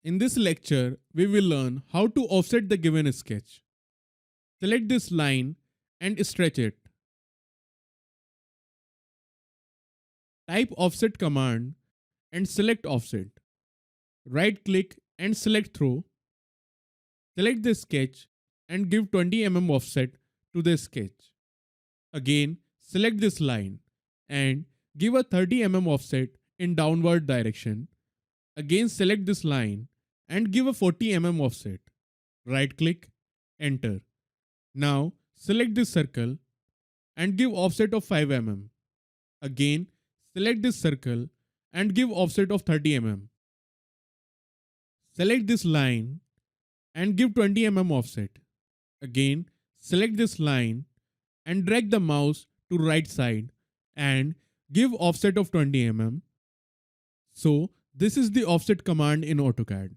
In this lecture, we will learn how to offset the given sketch. Select this line and stretch it. Type offset command and select offset. Right click and select through. Select the sketch and give 20 mm offset to the sketch. Again, select this line and give a 30 mm offset in downward direction. Again, select this line and give a 40 mm offset. Right click, enter. Now select this circle and give offset of 5 mm. Again, select this circle and give offset of 30 mm. Select this line and give 20 mm offset. Again, select this line and drag the mouse to right side and give offset of 20 mm. So this is the offset command in AutoCAD.